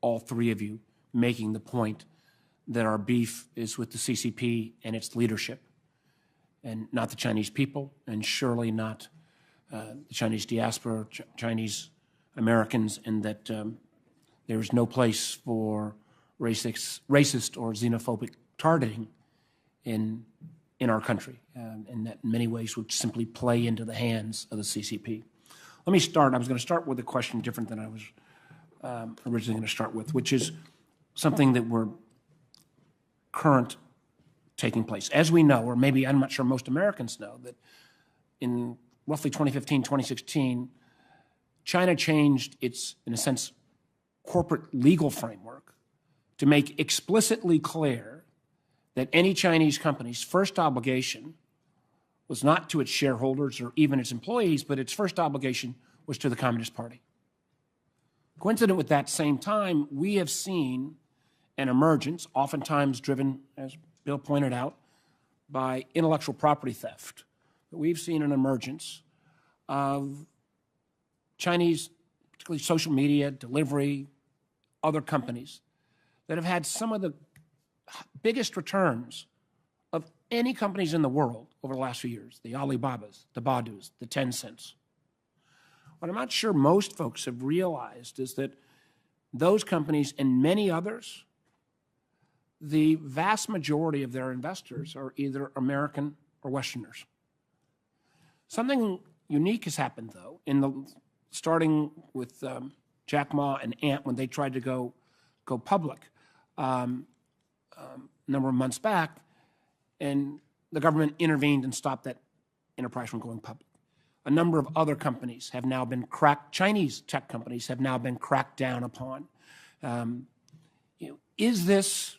all three of you making the point that our beef is with the CCP and its leadership, and not the Chinese people, and surely not the Chinese diaspora, Chinese Americans, and that there is no place for racist or xenophobic targeting in our country, and that in many ways would simply play into the hands of the CCP. Let me start. I was going to start with a question different than I was originally going to start with, which is something that we're current taking place. As we know, or maybe I'm not sure most Americans know, that in roughly 2015, 2016, China changed its, in a sense, corporate legal framework to make explicitly clear that any Chinese company's first obligation was not to its shareholders or even its employees, but its first obligation was to the Communist Party. Coincident with that same time, we have seen an emergence, oftentimes driven, as Bill pointed out, by intellectual property theft. We've seen an emergence of Chinese, particularly social media, delivery, other companies that have had some of the biggest returns of any companies in the world over the last few years, the Alibabas, the Badus, the Tencents. What I'm not sure most folks have realized is that those companies and many others, the vast majority of their investors are either American or Westerners. Something unique has happened, though, starting with Jack Ma and Ant when they tried to go public a number of months back, and the government intervened and stopped that enterprise from going public. A number of other companies have now been Chinese tech companies have now been cracked down upon. Is this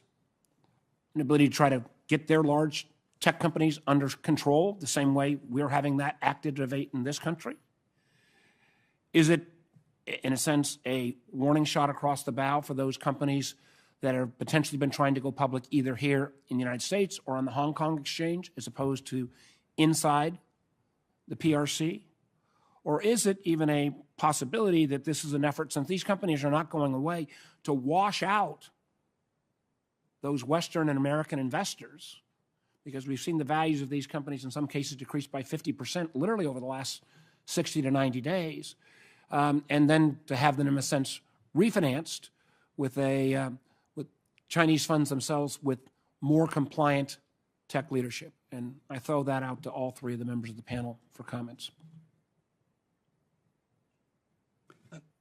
an ability to try to get their large tech companies under control the same way we're having that activate in this country? Is it, in a sense, a warning shot across the bow for those companies that have potentially been trying to go public either here in the United States or on the Hong Kong exchange as opposed to inside the PRC? Or is it even a possibility that this is an effort, since these companies are not going away, to wash out those Western and American investors? Because we've seen the values of these companies in some cases decrease by 50% literally over the last 60 to 90 days. And then to have them, in a sense, refinanced with with Chinese funds themselves with more compliant tech leadership. And I throw that out to all three of the members of the panel for comments.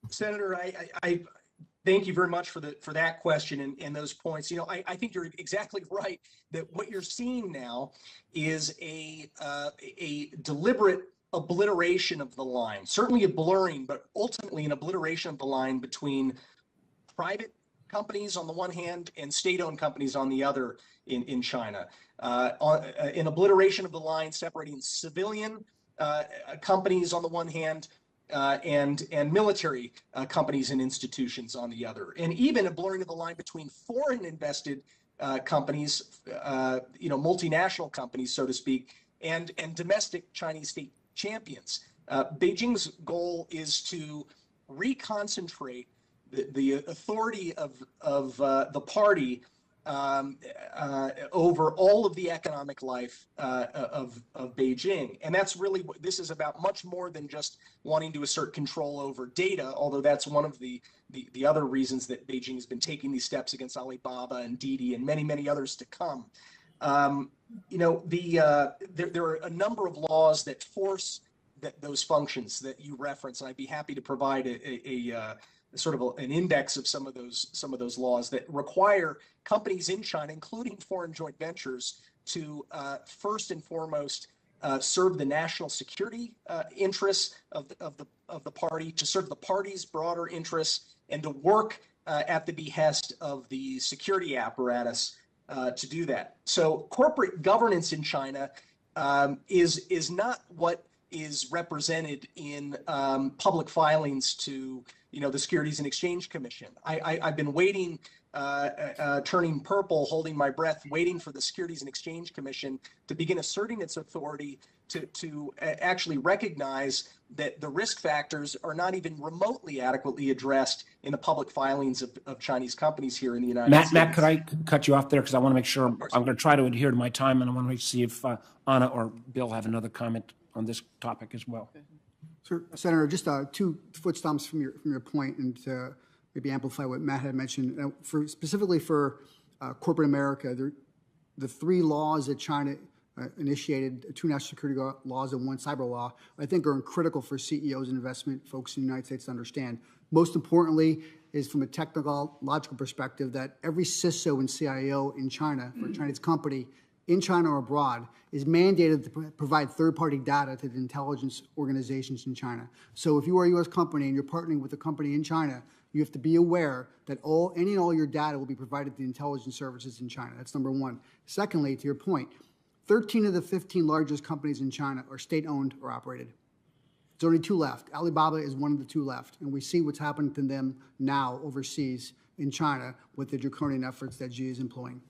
Senator, I thank you very much for that question and those points. You know, I think you're exactly right that what you're seeing now is a deliberate obliteration of the line, certainly a blurring, but ultimately an obliteration of the line between private companies on the one hand and state-owned companies on the other in China. An obliteration of the line separating civilian companies on the one hand and military companies and institutions on the other, and even a blurring of the line between foreign invested companies, multinational companies, so to speak, and domestic Chinese state champions. Beijing's goal is to reconcentrate the authority of the party over all of the economic life of Beijing. And that's really what this is about, much more than just wanting to assert control over data, although that's one of the other reasons that Beijing has been taking these steps against Alibaba and Didi and many, many others to come. There are a number of laws that force those functions that you reference, and I'd be happy to provide an index of some of those laws that require companies in China, including foreign joint ventures, to first and foremost serve the national security interests of the party, to serve the party's broader interests, and to work at the behest of the security apparatus to do that. So corporate governance in China is not what is represented in public filings to the Securities and Exchange Commission. I've been waiting, turning purple, holding my breath, waiting for the Securities and Exchange Commission to begin asserting its authority to actually recognize that the risk factors are not even remotely adequately addressed in the public filings of Chinese companies here in the United States. Matt, could I cut you off there? Because I want to make sure, I'm going to try to adhere to my time, and I want to see if Anna or Bill have another comment on this topic as well. Sir, Senator, just 2 foot stomps from your point, and to maybe amplify what Matt had mentioned. Specifically for corporate America, the 3 laws that China initiated, 2 national security laws and 1 cyber law, I think are critical for CEOs and investment folks in the United States to understand. Most importantly is from a technological perspective that every CISO and CIO in China, for a Chinese company, in China or abroad, is mandated to provide third-party data to the intelligence organizations in China. So if you are a U.S. company and you're partnering with a company in China, you have to be aware that any and all your data will be provided to the intelligence services in China. That's number 1. Secondly, to your point, 13 of the 15 largest companies in China are state-owned or operated. There's only 2 left. Alibaba is one of the 2 left, and we see what's happened to them now overseas in China with the draconian efforts that Xi is employing.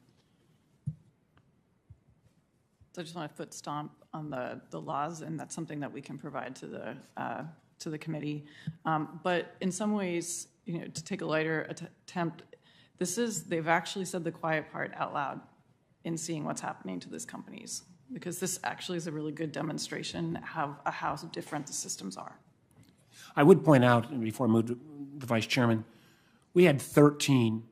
So I just want to foot stomp on the laws, and that's something that we can provide to the committee. But in some ways, to take a lighter attempt, they've actually said the quiet part out loud in seeing what's happening to these companies, because this actually is a really good demonstration of how different the systems are. I would point out, and before I move to the Vice Chairman, we had 13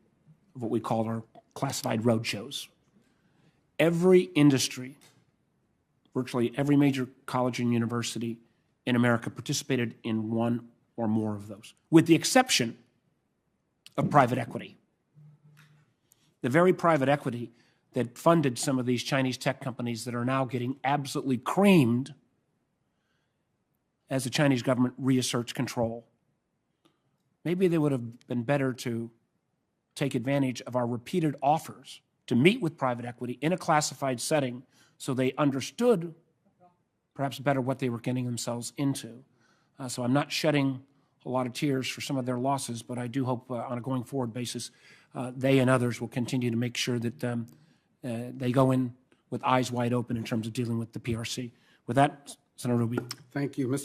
of what we call our classified roadshows. Every industry, virtually every major college and university in America participated in 1 or more of those, with the exception of private equity. The very private equity that funded some of these Chinese tech companies that are now getting absolutely creamed as the Chinese government reasserts control. Maybe they would have been better to take advantage of our repeated offers to meet with private equity in a classified setting so they understood perhaps better what they were getting themselves into. So I'm not shedding a lot of tears for some of their losses, but I do hope on a going forward basis they and others will continue to make sure that they go in with eyes wide open in terms of dealing with the PRC. With that, Senator Rubio. Thank you. Mr.